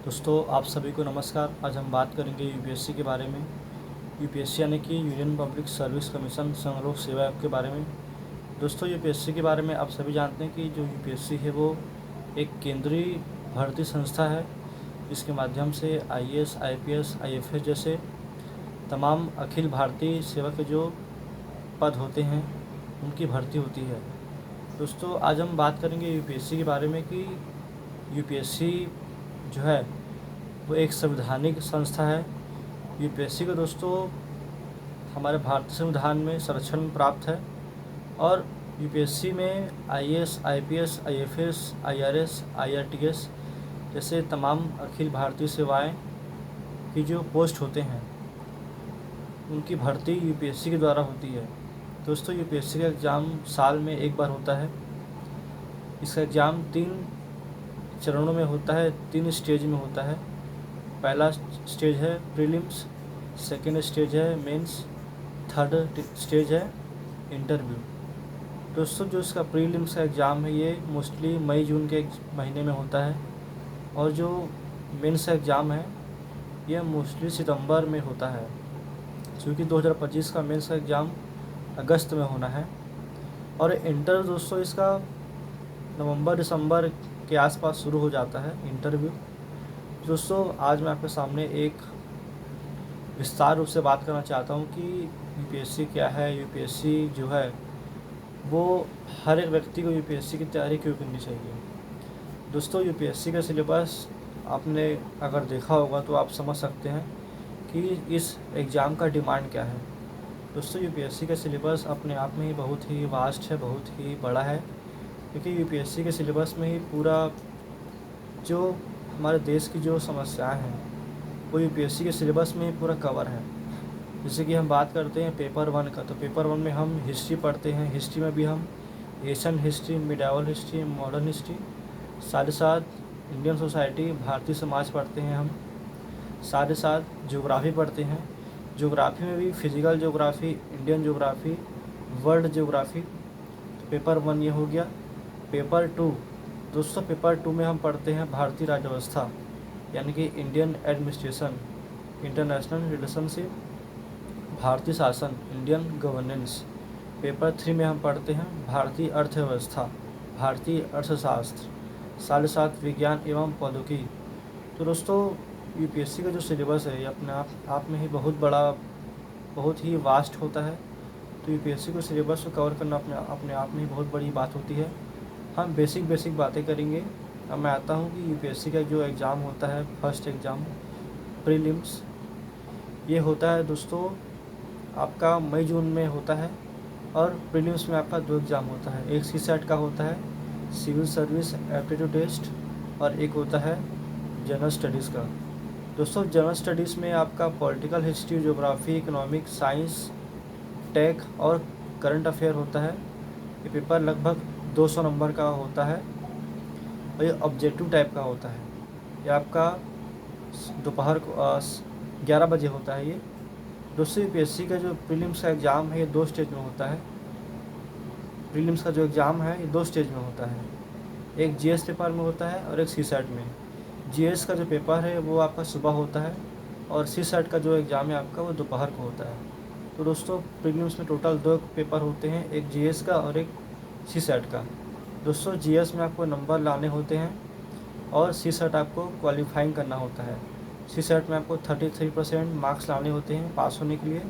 दोस्तों आप सभी को नमस्कार। आज हम बात करेंगे यूपीएससी के बारे में। यूपीएससी यानी कि यूनियन पब्लिक सर्विस कमीशन संघ लोक सेवा आयोग के बारे में। दोस्तों यूपीएससी के बारे में आप सभी जानते हैं कि जो यूपीएससी है वो एक केंद्रीय भर्ती संस्था है, जिसके माध्यम से आईएएस, आईपीएस, आईएफएस जैसे तमाम अखिल भारतीय सेवा के जो पद होते हैं उनकी भर्ती होती है। दोस्तों आज हम बात करेंगे यूपीएससी के बारे में कि यूपीएससी जो है वो एक संवैधानिक संस्था है। यूपीएससी का दोस्तों हमारे भारतीय संविधान में संरक्षण प्राप्त है और यूपीएससी में IAS, IPS, IFS, IRS, IRTS जैसे तमाम अखिल भारतीय सेवाएं की जो पोस्ट होते हैं उनकी भर्ती यूपीएससी के द्वारा होती है। दोस्तों यूपीएससी का एग्ज़ाम साल में एक बार होता है। इसका एग्ज़ाम 3 चरणों में होता है, 3 स्टेज में होता है। पहला स्टेज है प्रीलिम्स, सेकेंड स्टेज है मेंस, थर्ड स्टेज है इंटरव्यू। दोस्तों जो इसका प्रीलिम्स का एग्ज़ाम है ये मोस्टली मई जून के महीने में होता है और जो मेंस का एग्ज़ाम है ये मोस्टली सितंबर में होता है, क्योंकि 2025 का मेंस का एग्ज़ाम अगस्त में होना है। और इंटरव्यू दोस्तों इसका नवंबर दिसंबर के आसपास शुरू हो जाता है इंटरव्यू। दोस्तों आज मैं आपके सामने एक विस्तार रूप से बात करना चाहता हूँ कि यूपीएससी क्या है। यूपीएससी जो है वो हर एक व्यक्ति को यूपीएससी की तैयारी क्यों करनी चाहिए। दोस्तों यूपीएससी का सिलेबस आपने अगर देखा होगा तो आप समझ सकते हैं कि इस एग्ज़ाम का डिमांड क्या है। दोस्तों यूपीएससी का सिलेबस अपने आप में ही बहुत ही वास्ट है, बहुत ही बड़ा है, क्योंकि यूपीएससी के सिलेबस में ही पूरा जो हमारे देश की जो समस्याएं हैं वो यूपीएससी के सिलेबस में ही पूरा कवर है। जैसे कि हम बात करते हैं पेपर 1 का, तो पेपर 1 में हम हिस्ट्री पढ़ते हैं। हिस्ट्री में भी हम Asian history, medieval history, modern history, साथ ही साथ इंडियन सोसाइटी, भारतीय समाज पढ़ते हैं हम। साथ ही साथ ज्योग्राफी पढ़ते हैं। ज्योग्राफी में भी physical geography, Indian geography, world geography. तो पेपर 1 ये हो गया। पेपर 2 दोस्तों, पेपर 2 में हम पढ़ते हैं भारतीय राज्य व्यवस्था यानी कि इंडियन एडमिनिस्ट्रेशन, इंटरनेशनल रिलेशनशिप, भारतीय शासन, इंडियन गवर्नेंस। पेपर 3 में हम पढ़ते हैं भारतीय अर्थव्यवस्था, भारतीय अर्थशास्त्र, साथ ही साथ विज्ञान एवं प्रौद्योगिकी। तो दोस्तों यूपीएससी का जो सिलेबस है ये अपने आप में ही बहुत बड़ा, बहुत ही वास्ट होता है। तो यूपीएससी को सिलेबस को कवर करना अपने आप में ही बहुत बड़ी बात होती है। हम बेसिक बातें करेंगे। अब मैं आता हूँ कि यूपीएससी का जो एग्ज़ाम होता है, फर्स्ट एग्ज़ाम प्रीलिम्स, ये होता है दोस्तों आपका मई जून में होता है। और प्रीलिम्स में आपका 2 एग्ज़ाम होता है। एक सीसैट का होता है, सिविल सर्विस एप्टीट्यूड टेस्ट, और एक होता है जनरल स्टडीज़ का। दोस्तों जनरल स्टडीज़ में आपका political history, geography, economic science, tech और करंट अफेयर होता है। ये पेपर लगभग 200 नंबर का होता है और ये ऑब्जेक्टिव टाइप का होता है। ये आपका दोपहर को 11 बजे होता है ये। दोस्तों यूपीएससी का जो प्रीलिम्स का एग्ज़ाम है ये 2 स्टेज में होता है। प्रीलिम्स का जो एग्ज़ाम है ये 2 स्टेज में होता है। एक जीएस पेपर में होता है और एक सीसैट में। जीएस का जो पेपर है वो आपका सुबह होता है और सीसैट का जो एग्ज़ाम है आपका वो दोपहर को होता है। तो दोस्तों प्रीलिम्स में टोटल 2 पेपर होते हैं, एक जीएस का और एक सीसैट का। दोस्तों जीएस में आपको नंबर लाने होते हैं और सीसैट आपको क्वालिफाइंग करना होता है। सीसैट में आपको 33% मार्क्स लाने होते हैं पास होने के लिए,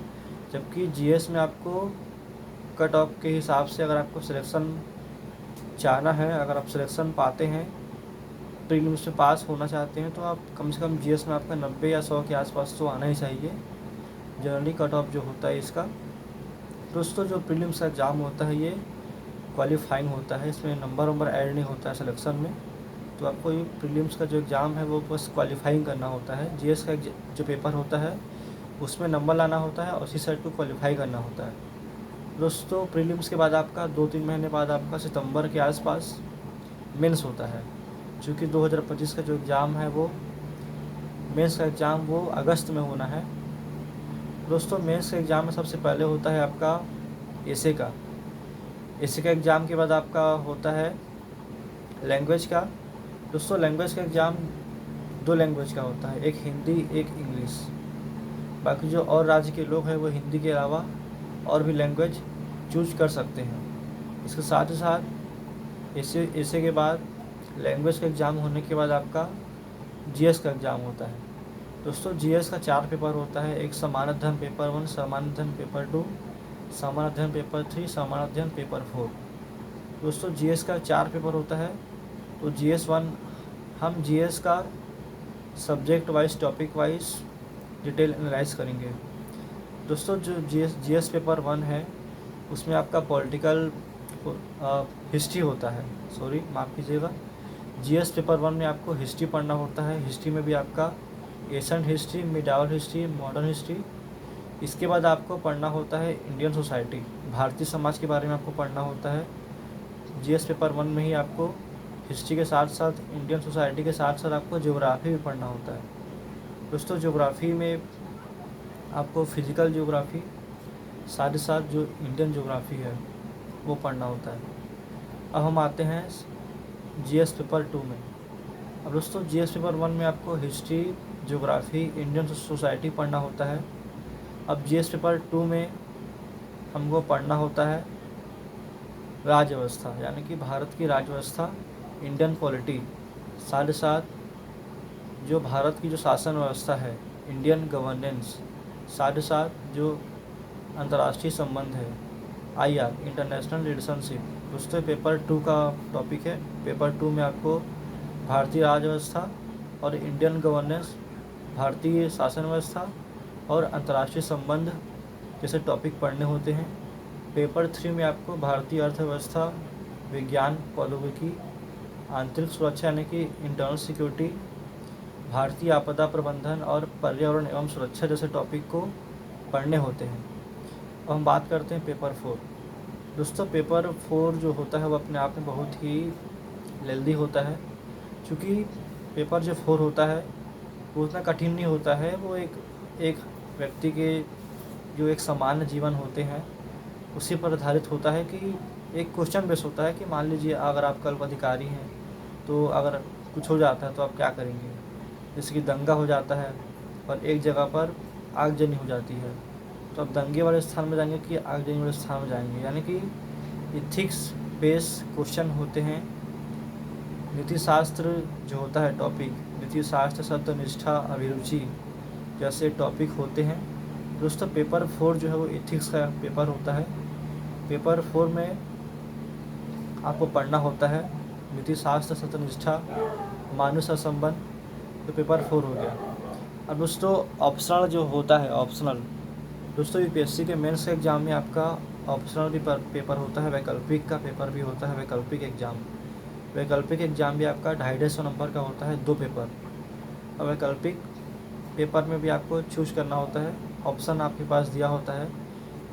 जबकि जीएस में आपको कट ऑफ के हिसाब से अगर आपको सिलेक्शन चाहना है, अगर आप सिलेक्शन पाते हैं, प्रीलिम्स में पास होना चाहते हैं, तो आप कम से कम जीएस में आपका 90 या 100 के आसपास तो आना ही चाहिए, जनरली कट ऑफ जो होता है इसका। दोस्तों जो प्रीलिम्स का एग्ज़ाम होता है ये क्वालिफाइंग होता है, इसमें नंबर ऐड नहीं होता है सिलेक्शन में। तो आपको ये प्रीलिम्स का जो एग्ज़ाम है वो बस क्वालिफाइंग करना होता है। जीएस का जो पेपर होता है उसमें नंबर लाना होता है और सीसैट को क्वालिफाई करना होता है। दोस्तों प्रीलिम्स के बाद आपका 2-3 महीने बाद आपका सितंबर के आसपास मेंस होता है। चूँकि 2025 का जो एग्ज़ाम है वो मेंस का एग्ज़ाम वो अगस्त में होना है। दोस्तों मेंस के एग्ज़ाम में सबसे पहले होता है आपका एसे का। एसे का एग्ज़ाम के बाद आपका होता है लैंग्वेज का। दोस्तों लैंग्वेज का एग्ज़ाम दो लैंग्वेज का होता है, एक हिंदी एक इंग्लिश। बाकी जो और राज्य के लोग हैं वो हिंदी के अलावा और भी लैंग्वेज चूज कर सकते हैं। इसके साथ ही साथ ऐसे के बाद लैंग्वेज का एग्ज़ाम होने के बाद आपका जीएस का एग्ज़ाम होता है। दोस्तों जीएस का 4 पेपर होता है, एक सामान्य अध्ययन पेपर 1, सामान्य अध्ययन पेपर 2, सामान्य अध्ययन पेपर 3, सामान्य अध्ययन पेपर 4। दोस्तों जीएस का 4 पेपर होता है। तो जीएस 1 हम जीएस का subject wise topic wise detail analyse करेंगे। दोस्तों जो जीएस पेपर 1 है उसमें आपका पॉलिटिकल हिस्ट्री होता है, सॉरी माफ़ कीजिएगा। जीएस पेपर 1 में आपको हिस्ट्री पढ़ना होता है। हिस्ट्री में भी आपका Asian history, medieval history, modern history. इसके बाद आपको पढ़ना होता है इंडियन सोसाइटी, भारतीय समाज के बारे में आपको पढ़ना होता है। जीएस पेपर 1 में ही आपको हिस्ट्री के साथ साथ इंडियन सोसाइटी के साथ साथ आपको ज्योग्राफी भी पढ़ना होता है। दोस्तों ज्योग्राफी में आपको फिजिकल ज्योग्राफी साथ ही साथ जो इंडियन ज्योग्राफी है वो पढ़ना होता है। अब हम आते हैं जीएस पेपर 2 में। अब दोस्तों जीएस पेपर 1 में आपको हिस्ट्री, ज्योग्राफी, इंडियन सोसाइटी पढ़ना होता है। अब जीएस पेपर 2 में हमको पढ़ना होता है राज्य व्यवस्था, यानी कि भारत की राज्य व्यवस्था, इंडियन पॉलिटी, साथ ही साथ जो भारत की जो शासन व्यवस्था है, इंडियन गवर्नेंस, साथ ही साथ जो अंतर्राष्ट्रीय संबंध है, आईआर, इंटरनेशनल रिलेशनशिप। दोस्तों पेपर 2 का टॉपिक है। पेपर 2 में आपको भारतीय राज्य व्यवस्था और इंडियन गवर्नेंस, भारतीय शासन व्यवस्था और अंतर्राष्ट्रीय संबंध जैसे टॉपिक पढ़ने होते हैं। पेपर 3 में आपको भारतीय अर्थव्यवस्था, विज्ञान प्रौद्योगिकी, आंतरिक सुरक्षा यानी कि इंटरनल सिक्योरिटी, भारतीय आपदा प्रबंधन और पर्यावरण एवं सुरक्षा जैसे टॉपिक को पढ़ने होते हैं। अब हम बात करते हैं पेपर 4। दोस्तों पेपर 4 जो होता है वो अपने आप में बहुत ही लेंदी होता है, क्योंकि पेपर जो 4 होता है वो उतना कठिन नहीं होता है। वो एक व्यक्ति के जो एक सामान्य जीवन होते हैं उसी पर आधारित होता है कि एक क्वेश्चन बेस होता है कि मान लीजिए अगर आप कल अधिकारी हैं तो अगर कुछ हो जाता है तो आप क्या करेंगे। जैसे कि दंगा हो जाता है और एक जगह पर आगजनी हो जाती है तो आप दंगे वाले स्थान में जाएंगे कि आगजनी वाले स्थान में जाएंगे, यानी कि इथिक्स बेस क्वेश्चन होते हैं। नीति शास्त्र जो होता है टॉपिक, नीति शास्त्र, सत्यनिष्ठा, अभिरुचि जैसे टॉपिक होते हैं। दोस्तों पेपर 4 जो है वो इथिक्स का पेपर होता है। पेपर 4 में आपको पढ़ना होता है नीति शास्त्र, सत्यनिष्ठा, मानव संबंध। तो पेपर 4 हो गया। अब दोस्तों ऑप्शनल जो होता है, ऑप्शनल दोस्तों यूपीएससी के मेंस के एग्ज़ाम में आपका ऑप्शनल भी पेपर होता है, वैकल्पिक का पेपर भी होता है, वैकल्पिक एग्ज़ाम। वैकल्पिक एग्ज़ाम भी आपका 250 नंबर का होता है, 2 पेपर। और वैकल्पिक पेपर में भी आपको चूज करना होता है, ऑप्शन आपके पास दिया होता है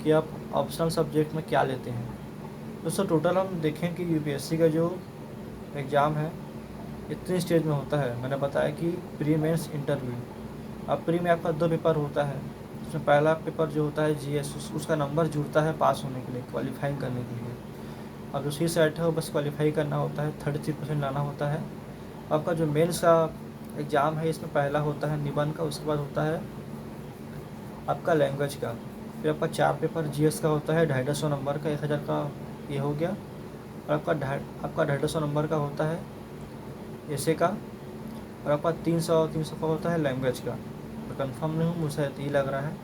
कि आप ऑप्शनल सब्जेक्ट में क्या लेते हैं। दोस्तों टोटल हम देखें कि यूपीएससी का जो एग्ज़ाम है इतनी स्टेज में होता है। मैंने बताया कि प्री मेंस, इंटरव्यू। अब प्री में आपका 2 पेपर होता है। उसमें पहला पेपर जो होता है जीएस, उसका नंबर जुड़ता है पास होने के लिए, क्वालिफाइंग करने के लिए। अब दूसरी साइड है वो बस क्वालिफाई करना होता है, 33% लाना होता है। आपका जो मेंस का एग्ज़ाम है इसमें पहला होता है निबंध का, उसके बाद होता है आपका लैंग्वेज का। फिर आपका 4 पेपर जीएस का होता है 250 नंबर का, 1000 का ये हो गया। और आपका 250 नंबर का होता है ऐसे का। और आपका 300 का होता है लैंग्वेज का। तो कंफर्म नहीं हूँ, मुझे यही लग रहा है।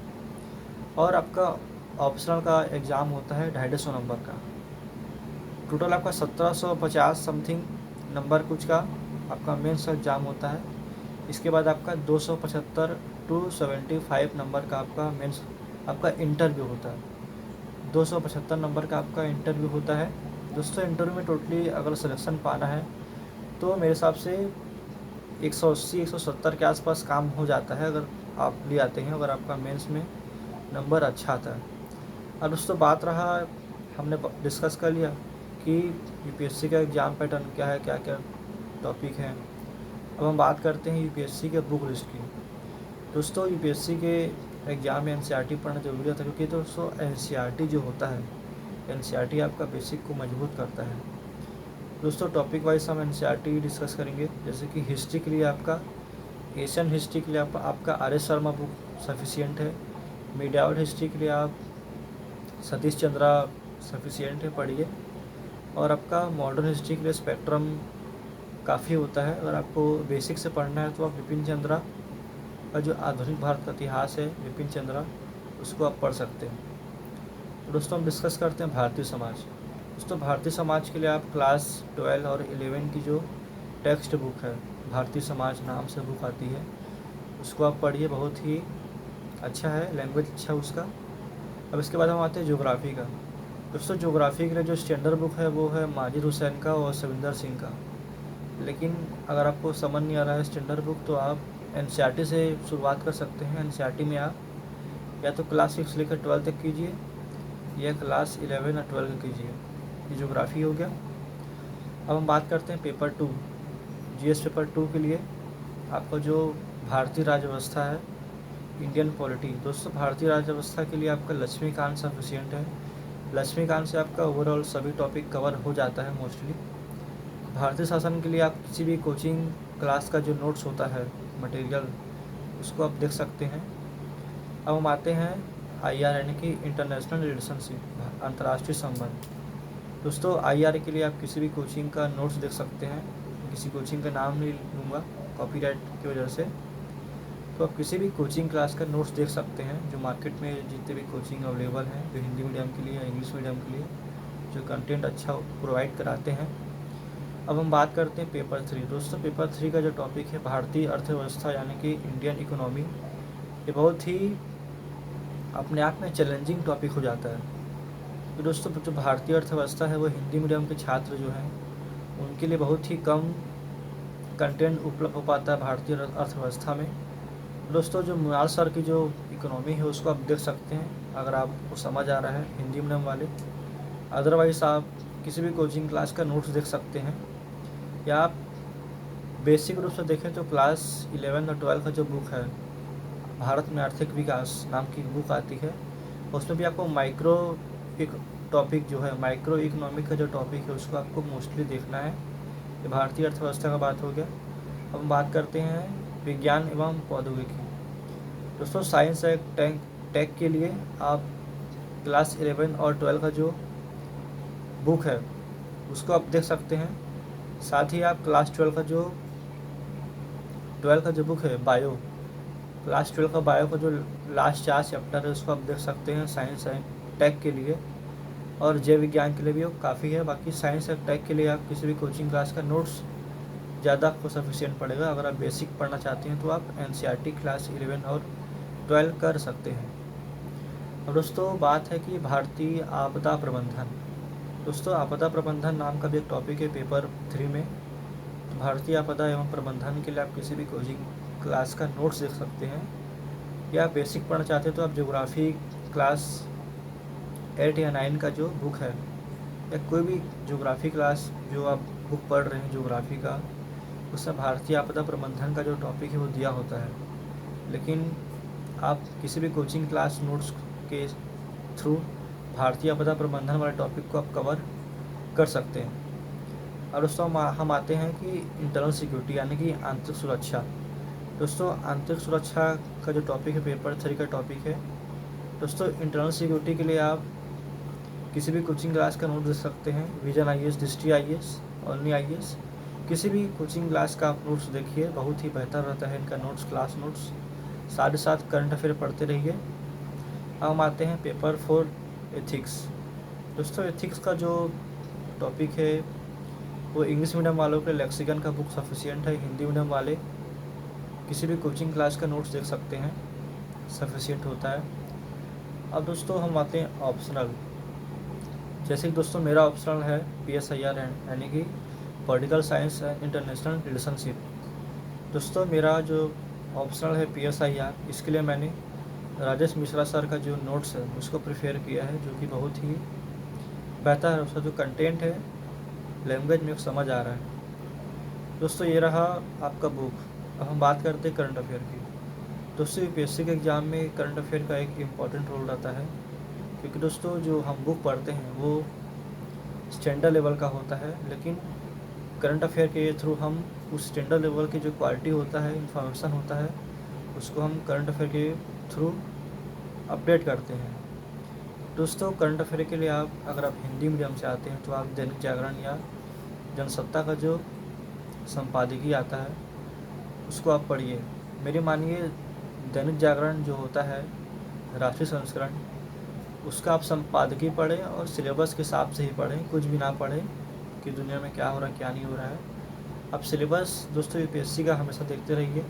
और आपका ऑप्शनल का एग्ज़ाम होता है 250 नंबर का। टोटल आपका 1750 समथिंग नंबर कुछ का आपका मेंस एग्ज़ाम होता है। इसके बाद आपका 275 to 75 नंबर का आपका मेंस आपका इंटरव्यू होता है। 275 नंबर का आपका इंटरव्यू होता है। दोस्तों इंटरव्यू में टोटली अगर सिलेक्शन पाना है तो मेरे हिसाब से 180-170 के आसपास काम हो जाता है अगर आप ले आते हैं, अगर आपका मेंस में नंबर अच्छा आता है। अब दोस्तों बात रहा, हमने डिस्कस कर लिया कि यूपीएससी का एग्ज़ाम पैटर्न क्या है, क्या क्या टॉपिक हैं। अब हम बात करते हैं यूपीएससी के बुक लिस्ट की। दोस्तों यूपीएससी के एग्ज़ाम में एनसीईआरटी पढ़ना ज़रूरी होता है, क्योंकि दोस्तों एनसीईआरटी जो होता है, एनसीईआरटी आपका बेसिक को मजबूत करता है। दोस्तों टॉपिक वाइज हम एनसीईआरटी डिस्कस करेंगे। जैसे कि हिस्ट्री के लिए आपका एशियन हिस्ट्री के लिए आपका R S Sharma book sufficient है। मीडियावल हिस्ट्री के लिए आप सतीश चंद्रा सफिशिएंट है, पढ़िए। और आपका मॉडर्न हिस्ट्री के लिए स्पेक्ट्रम काफ़ी होता है। अगर आपको बेसिक से पढ़ना है तो आप विपिन चंद्रा का जो आधुनिक भारत का इतिहास है, विपिन चंद्रा, उसको आप पढ़ सकते हैं। तो दोस्तों हम डिस्कस करते हैं भारतीय समाज। दोस्तों भारतीय समाज के लिए आप क्लास 12 और 11 की जो टेक्स्ट बुक है, भारतीय समाज नाम से बुक आती है, उसको आप पढ़िए। बहुत ही अच्छा है, लैंग्वेज अच्छा है उसका। अब इसके बाद हम आते हैं ज्योग्राफी का। दोस्तों ज्योग्राफी के लिए जो स्टैंडर्ड बुक है वो है माजिद हुसैन का और सविंदर सिंह का। लेकिन अगर आपको समझ नहीं आ रहा है स्टैंडर्ड बुक तो आप एनसीईआरटी से शुरुआत कर सकते हैं। एनसीईआरटी में आप या तो क्लास 6 लेकर 12 तक कीजिए या क्लास 11 और 12 कीजिए। ये ज्योग्राफी हो गया। अब हम बात करते हैं पेपर 2, जीएस पेपर 2 के लिए आपका जो भारतीय राज्य व्यवस्था है, इंडियन पॉलिटी। दोस्तों भारतीय राज्य व्यवस्था के लिए आपका लक्ष्मीकांत सफिशिएंट है। लक्ष्मीकांत से आपका ओवरऑल सभी टॉपिक कवर हो जाता है मोस्टली। भारतीय शासन के लिए आप किसी भी कोचिंग क्लास का जो नोट्स होता है, मटेरियल, उसको आप देख सकते हैं। अब हम आते हैं आईआर यानी कि इंटरनेशनल रिलेशनशिप, अंतर्राष्ट्रीय संबंध। दोस्तों आईआर के लिए आप किसी भी कोचिंग का नोट्स देख सकते हैं। किसी कोचिंग का नाम नहीं लूँगा कॉपीराइट की वजह से। तो आप किसी भी कोचिंग क्लास का नोट्स देख सकते हैं, जो मार्केट में जितने भी कोचिंग अवेलेबल हैं, जो हिंदी मीडियम के लिए या इंग्लिश मीडियम के लिए जो कंटेंट अच्छा प्रोवाइड कराते हैं। अब हम बात करते हैं पेपर 3। दोस्तों पेपर 3 का जो टॉपिक है भारतीय अर्थव्यवस्था यानी कि इंडियन इकोनॉमी। ये बहुत ही अपने आप में चैलेंजिंग टॉपिक हो जाता है। तो दोस्तों जो भारतीय अर्थव्यवस्था है वो हिंदी मीडियम के छात्र जो हैं उनके लिए बहुत ही कम कंटेंट उपलब्ध हो पाता है भारतीय अर्थव्यवस्था में। दोस्तों जो मुनाल सर की जो इकोनॉमी है उसको आप देख सकते हैं अगर आपको समझ आ रहा है हिंदी मीडियम वाले। अदरवाइज़ आप किसी भी कोचिंग क्लास का नोट्स देख सकते हैं, या आप बेसिक रूप से देखें तो क्लास 11 और 12 का जो बुक है, भारत में आर्थिक विकास नाम की बुक आती है, उसमें भी आपको माइक्रो एक टॉपिक जो है, माइक्रो इकोनॉमिक का जो टॉपिक है उसको आपको मोस्टली देखना है। ये भारतीय अर्थव्यवस्था का बात हो गया। अब हम बात करते हैं विज्ञान एवं प्रौद्योगिकी। दोस्तों साइंस एंड टेक के लिए आप क्लास 11 और 12 का जो बुक है उसको आप देख सकते हैं। साथ ही आप क्लास 12 का जो बुक है बायो, क्लास 12 का बायो का जो लास्ट 4 चैप्टर है उसको आप देख सकते हैं साइंस एंड टेक के लिए। और जैव विज्ञान के लिए भी वो काफ़ी है। बाकी साइंस एंड टेक के लिए आप किसी भी कोचिंग क्लास का नोट्स ज़्यादा आपको सफिशिएंट पड़ेगा। अगर आप बेसिक पढ़ना चाहते हैं तो आप एनसीईआरटी क्लास 11 और 12 कर सकते हैं। अब दोस्तों बात है कि भारतीय आपदा प्रबंधन। दोस्तों आपदा प्रबंधन नाम का भी एक टॉपिक है पेपर 3 में। भारतीय आपदा एवं प्रबंधन के लिए आप किसी भी कोचिंग क्लास का नोट्स देख सकते हैं, या बेसिक पढ़ना चाहते हैं तो आप ज्योग्राफी क्लास 8 या 9 का जो बुक है, या कोई भी ज्योग्राफी क्लास जो आप बुक पढ़ रहे हैं ज्योग्राफी का, उसमें भारतीय आपदा प्रबंधन का जो टॉपिक है वो दिया होता है। लेकिन आप किसी भी कोचिंग क्लास नोट्स के थ्रू भारतीय आपदा प्रबंधन वाले टॉपिक को आप कवर कर सकते हैं। और दोस्तों हम आते हैं कि इंटरनल सिक्योरिटी यानी कि आंतरिक सुरक्षा। दोस्तों आंतरिक सुरक्षा का जो टॉपिक है पेपर 3 का टॉपिक है। दोस्तों इंटरनल सिक्योरिटी के लिए आप किसी भी कोचिंग क्लास का नोट देख सकते हैं, विजन आईएएस, दृष्टि आईएएस, ओनली आईएएस, किसी भी कोचिंग क्लास का आप नोट्स देखिए, बहुत ही बेहतर रहता है इनका नोट्स, क्लास नोट्स। साथ ही साथ करंट अफेयर पढ़ते रहिए। अब हम आते हैं पेपर 4 एथिक्स। दोस्तों एथिक्स का जो टॉपिक है वो इंग्लिश मीडियम वालों के लेक्सिकन का बुक सफिशिएंट है। हिंदी मीडियम वाले किसी भी कोचिंग क्लास का नोट्स देख सकते हैं, सफिशिएंट होता है। अब दोस्तों हम आते हैं ऑप्शनल। जैसे कि दोस्तों मेरा ऑप्शनल है PSIR यानी कि political science and international relationship. दोस्तों मेरा जो ऑप्शनल है PSIR, इसके लिए मैंने राजेश मिश्रा सर का जो नोट्स है उसको प्रिफेयर किया है, जो कि बहुत ही बेहतर है। उसका जो कंटेंट है लैंग्वेज में समझ आ रहा है। दोस्तों ये रहा आपका बुक। अब हम बात करते हैं करंट अफेयर की। दोस्तों यूपीएससी के एग्ज़ाम में करंट अफेयर का एक इम्पॉर्टेंट रोल रहता है, क्योंकि दोस्तों जो हम बुक पढ़ते हैं वो स्टैंडर्ड लेवल का होता है, लेकिन करंट अफेयर के थ्रू हम उस स्टैंडर्ड लेवल की जो क्वालिटी होता है, इंफॉर्मेशन होता है, उसको हम करंट अफेयर के थ्रू अपडेट करते हैं। दोस्तों, करंट अफेयर के लिए अगर आप हिंदी मीडियम से आते हैं तो आप दैनिक जागरण या जनसत्ता का जो संपादकीय आता है उसको आप पढ़िए। मेरी मानिए, दैनिक जागरण जो होता है राष्ट्रीय संस्करण, उसका आप संपादकीय पढ़ें और सिलेबस के हिसाब से ही पढ़ें, कुछ भी ना पढ़ें कि दुनिया में क्या हो रहा है क्या नहीं हो रहा है। आप सिलेबस दोस्तों यूपीएससी का हमेशा देखते रहिए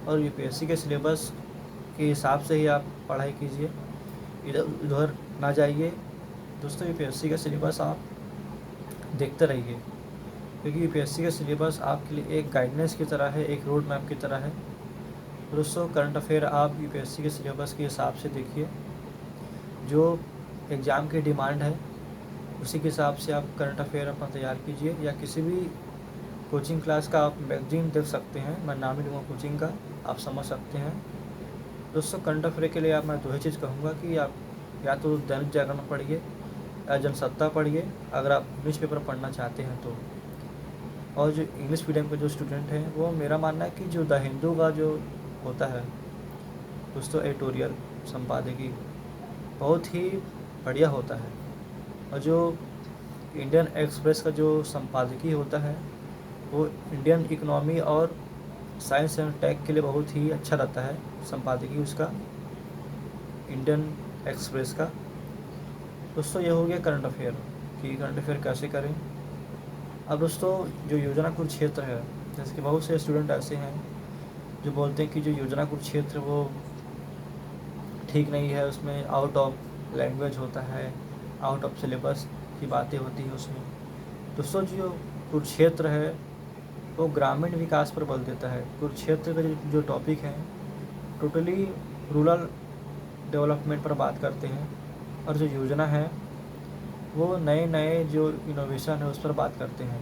और यूपीएससी के सिलेबस के हिसाब से ही आप पढ़ाई कीजिए, इधर उधर ना जाइए। दोस्तों, यूपीएससी का सिलेबस आप देखते रहिए, क्योंकि यूपीएससी का सिलेबस आपके लिए एक गाइडेंस की तरह है, एक रोड मैप की तरह है। दोस्तों, करंट अफेयर आप यूपीएससी के सिलेबस के हिसाब से देखिए, जो एग्ज़ाम की डिमांड है उसी के हिसाब से आप करंट अफेयर अपना तैयार कीजिए, या किसी भी कोचिंग क्लास का आप मैगजीन देख सकते हैं, मैं नाम ही लूँगा कोचिंग का, आप समझ सकते हैं। दोस्तों, करंट अफेयर के लिए मैं दो ही चीज़ कहूँगा कि आप या तो दैनिक जागरण पढ़िए या जनसत्ता पढ़िए अगर आप न्यूज़पेपर पढ़ना चाहते हैं तो। और जो इंग्लिश मीडियम के जो स्टूडेंट हैं, वो मेरा मानना है कि जो द हिंदू का जो होता है दोस्तों एडिटोरियल संपादकीय बहुत ही बढ़िया होता है, और जो इंडियन एक्सप्रेस का जो संपादकीय होता है वो इंडियन इकोनॉमी और साइंस एंड टेक के लिए बहुत ही अच्छा रहता है संपादकीय उसका, इंडियन एक्सप्रेस का। दोस्तों, ये हो गया करंट अफेयर कि करंट अफेयर कैसे करें। अब दोस्तों, जो योजना कुल क्षेत्र है, जैसे कि बहुत से स्टूडेंट ऐसे हैं जो बोलते हैं कि जो योजना कुल क्षेत्र वो ठीक नहीं है, उसमें आउट ऑफ लैंग्वेज होता है, आउट ऑफ सिलेबस की बातें होती हैं उसमें। दोस्तों, जो कुरुक्षेत्र है वो ग्रामीण विकास पर बल देता है। कुरुक्षेत्र का जो टॉपिक है टोटली रूरल डेवलपमेंट पर बात करते हैं, और जो योजना है वो नए नए जो इनोवेशन है उस पर बात करते हैं।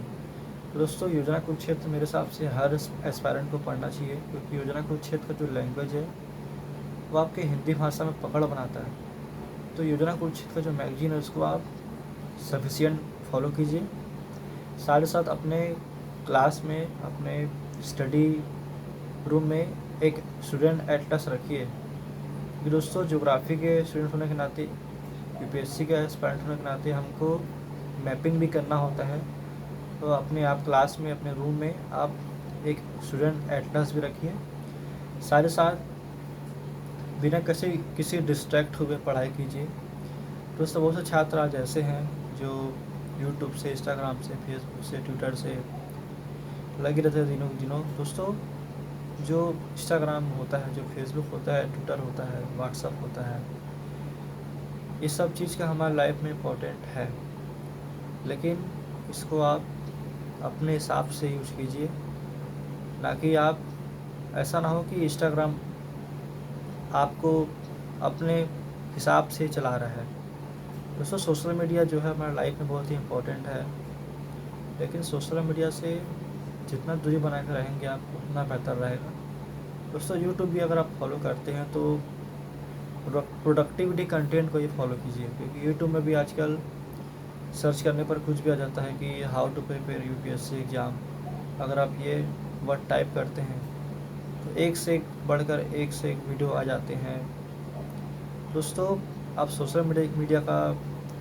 तो दोस्तों, योजना कुरुक्षेत्र मेरे हिसाब से हर एस्पायरेंट को पढ़ना चाहिए, क्योंकि योजना कुरुक्षेत्र का जो लैंग्वेज है वो आपके हिंदी भाषा में पकड़ बनाता है। तो योजना कुरुक्षेत्र का जो मैगजीन है उसको आप सफिशिएंट फॉलो कीजिए। साथ ही साथ अपने क्लास में, अपने स्टडी रूम में एक स्टूडेंट एटलस रखिए, कि दोस्तों ज्योग्राफी के स्टूडेंट होने के नाते, यूपीएससी के एस्पायरेंट होने के नाते हमको मैपिंग भी करना होता है। तो अपने आप क्लास में, अपने रूम में आप एक स्टूडेंट एटलस भी रखिए। साथ ही साथ बिना किसी डिस्ट्रैक्ट हुए पढ़ाई कीजिए। दोस्तों, बहुत से छात्र आज ऐसे हैं जो यूट्यूब से, इंस्टाग्राम से, फेसबुक से, ट्विटर से लगे रहते हैं दिनों दिनों। दोस्तों, जो इंस्टाग्राम होता है, जो फेसबुक होता है, ट्विटर होता है, व्हाट्सअप होता है, ये सब चीज़ का हमारी लाइफ में इम्पोर्टेंट है, लेकिन इसको आप अपने हिसाब से यूज कीजिए, ना कि आप ऐसा ना हो कि इंस्टाग्राम आपको अपने हिसाब से चला रहा है। दोस्तों, सोशल मीडिया जो है हमारी लाइफ में बहुत ही इम्पोर्टेंट है, लेकिन सोशल मीडिया से जितना दूरी बना कर रहेंगे आप उतना बेहतर रहेगा। दोस्तों, यूट्यूब भी अगर आप फॉलो करते हैं तो प्रोडक्टिविटी कंटेंट को ही फॉलो कीजिए, क्योंकि यूट्यूब में भी आजकल सर्च करने पर कुछ भी आ जाता है कि how to prepare UPSC exam. अगर आप ये वर्ड टाइप करते हैं तो एक से एक बढ़कर एक से एक वीडियो आ जाते हैं। दोस्तों, आप सोशल मीडिया का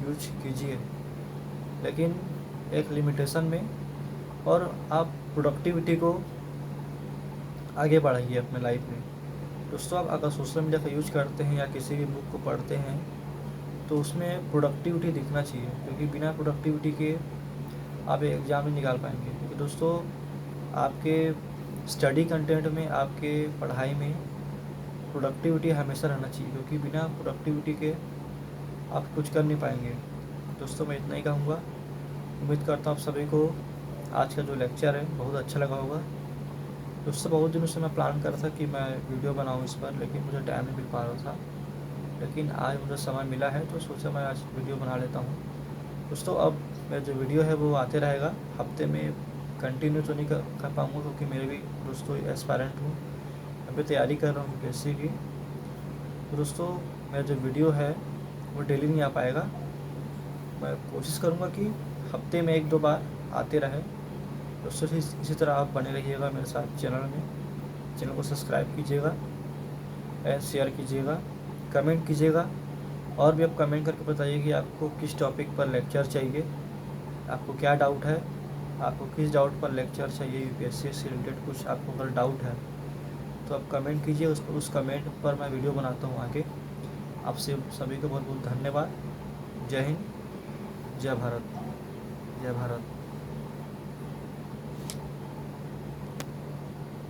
यूज कीजिए, लेकिन एक लिमिटेशन में, और आप प्रोडक्टिविटी को आगे बढ़ाइए अपने लाइफ में। दोस्तों, आप अगर सोशल मीडिया का यूज करते हैं या किसी भी बुक को पढ़ते हैं तो उसमें प्रोडक्टिविटी दिखना चाहिए, क्योंकि बिना प्रोडक्टिविटी के आप एग्ज़ाम नहीं निकाल पाएंगे। क्योंकि दोस्तों, आपके स्टडी कंटेंट में, आपके पढ़ाई में प्रोडक्टिविटी हमेशा रहना चाहिए, क्योंकि बिना प्रोडक्टिविटी के आप कुछ कर नहीं पाएंगे। दोस्तों, मैं इतना ही कहूँगा। उम्मीद करता हूँ आप सभी को आज का जो लेक्चर है बहुत अच्छा लगा होगा। दोस्तों, बहुत दिनों से मैं प्लान कर रहा था कि मैं वीडियो बनाऊँ इस पर, लेकिन मुझे टाइम नहीं मिल पा रहा था, लेकिन आज मुझे समय मिला है तो सोचा मैं आज वीडियो बना लेता हूँ। दोस्तों, अब मेरा जो वीडियो है वो आते रहेगा, हफ्ते में कंटिन्यू तो नहीं कर पाऊँगा, क्योंकि मेरे भी दोस्तों एस्पायरेंट हूँ, अभी तैयारी कर रहा हूँ यूपीएससी की। तो दोस्तों, मेरा जो वीडियो है वो डेली नहीं आ पाएगा, मैं कोशिश करूँगा कि हफ्ते में 1-2 बार आते रहे। दोस्तों इसी तरह आप बने रहिएगा मेरे साथ चैनल में। चैनल को सब्सक्राइब कीजिएगा, शेयर कीजिएगा, कमेंट कीजिएगा, और भी आप कमेंट करके बताइए कि आपको किस टॉपिक पर लेक्चर चाहिए, आपको क्या डाउट है, आपको किस डाउट पर लेक्चर चाहिए, यूपीएससी से रिलेटेड कुछ आपको अगर डाउट है तो आप कमेंट कीजिए, उस कमेंट पर मैं वीडियो बनाता हूँ आगे। आपसे सभी को बहुत बहुत धन्यवाद। जय हिंद, जय भारत, जय भारत।